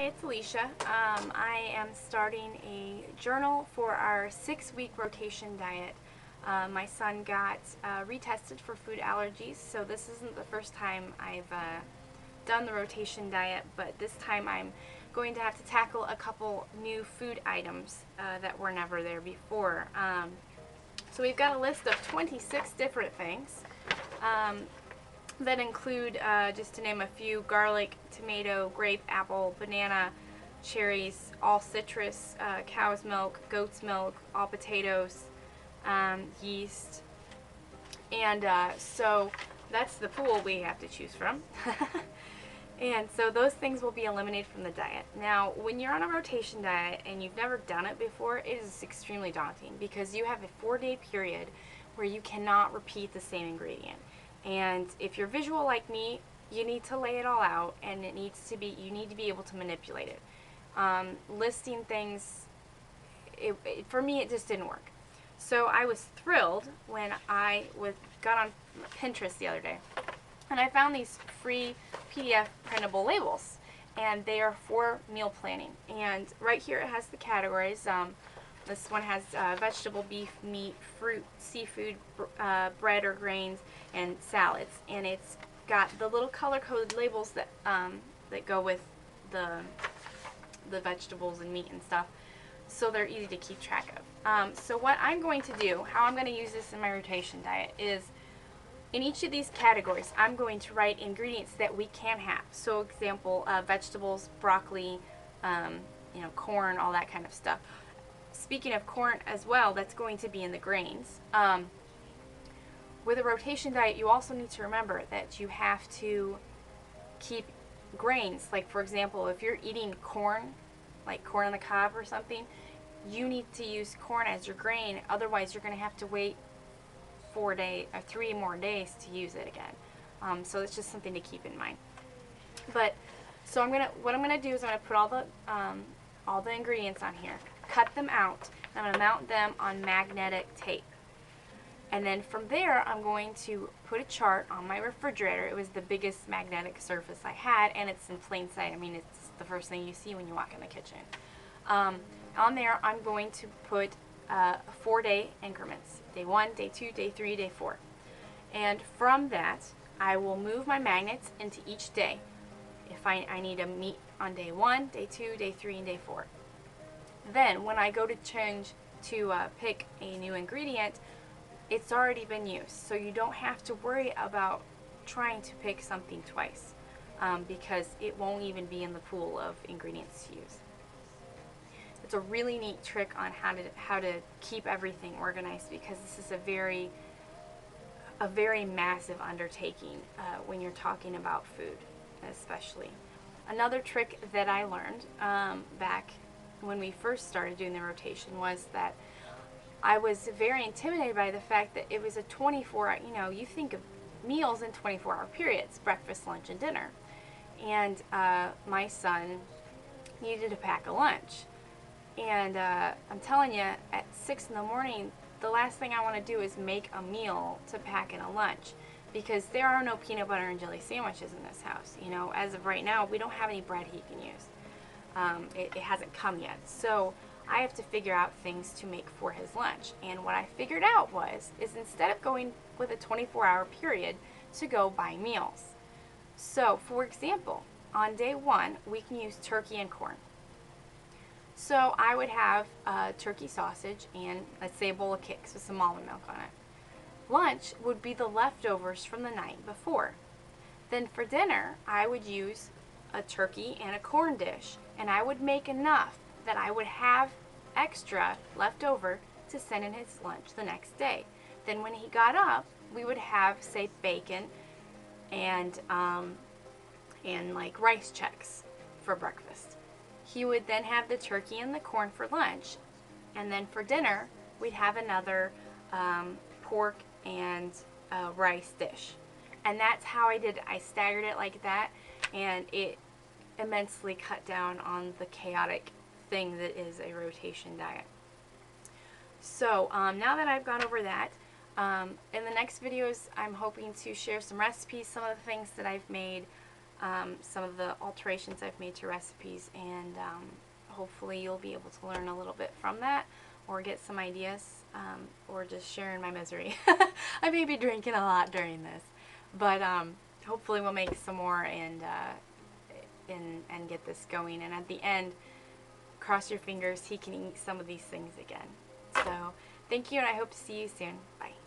Hi, it's Alicia. I am starting a journal for our 6-week rotation diet. My son got retested for food allergies, so this isn't the first time I've done the rotation diet, but this time I'm going to have to tackle a couple new food items that were never there before. So we've got a list of 26 different things. That include, just to name a few, garlic, tomato, grape, apple, banana, cherries, all citrus, cow's milk, goat's milk, all potatoes, yeast, and so that's the pool we have to choose from. And so those things will be eliminated from the diet. Now, when you're on a rotation diet and you've never done it before, it is extremely daunting because you have a 4-day period where you cannot repeat the same ingredient. And if you're visual like me, you need to lay it all out, and you need to be able to manipulate it. Listing things, for me, it just didn't work. So I was thrilled when I got on Pinterest the other day, and I found these free PDF printable labels, and they are for meal planning. And right here it has the categories. This one has vegetable, beef, meat, fruit, seafood, bread or grains, and salads. And it's got the little color-coded labels that go with the vegetables and meat and stuff, so they're easy to keep track of. So what I'm going to do, how I'm going to use this in my rotation diet, is in each of these categories, I'm going to write ingredients that we can have. So, example, vegetables, broccoli, corn, all that kind of stuff. Speaking of corn as well, that's going to be in the grains. With a rotation diet, you also need to remember that you have to keep grains. Like, for example, if you're eating corn, like corn on the cob or something, you need to use corn as your grain. Otherwise, you're going to have to wait 3 more days to use it again. So it's just something to keep in mind. But so what I'm gonna do is I'm gonna put all the ingredients on here, cut them out, and I'm gonna mount them on magnetic tape. And then from there, I'm going to put a chart on my refrigerator. It was the biggest magnetic surface I had, and it's in plain sight. I mean, it's the first thing you see when you walk in the kitchen. On there, I'm going to put 4-day increments. Day 1, day 2, day 3, day 4. And from that, I will move my magnets into each day. If I need a meat on day 1, day 2, day 3, and day 4. Then, when I go to pick a new ingredient, it's already been used. So you don't have to worry about trying to pick something twice, because it won't even be in the pool of ingredients to use. It's a really neat trick on how to keep everything organized, because this is a very massive undertaking when you're talking about food, especially. Another trick that I learned back when we first started doing the rotation was that I was very intimidated by the fact that it was a 24-hour, you think of meals in 24-hour periods, breakfast, lunch, and dinner. And my son needed to pack a lunch. And I'm telling you, at 6 in the morning, the last thing I want to do is make a meal to pack in a lunch, because there are no peanut butter and jelly sandwiches in this house. As of right now, we don't have any bread he can use. It hasn't come yet. So I have to figure out things to make for his lunch. And what I figured out is instead of going with a 24-hour period, to go buy meals. So, for example, on day 1, we can use turkey and corn. So I would have turkey sausage and, let's say, a bowl of Kix with some almond milk on it. Lunch would be the leftovers from the night before. Then for dinner, I would use a turkey and a corn dish, and I would make enough that I would have extra left over to send in his lunch the next day. Then when he got up, we would have, say, bacon and like rice checks for breakfast. He would then have the turkey and the corn for lunch, and then for dinner we'd have another pork and rice dish. And that's how I did it. I staggered it like that, and it immensely cut down on the chaotic thing that is a rotation diet. So now that I've gone over that, in the next videos I'm hoping to share some recipes, some of the things that I've made, some of the alterations I've made to recipes, and hopefully you'll be able to learn a little bit from that or get some ideas, or just share in my misery. I may be drinking a lot during this, but hopefully we'll make some more and get this going. And at the end, cross your fingers, he can eat some of these things again. So thank you, and I hope to see you soon. Bye.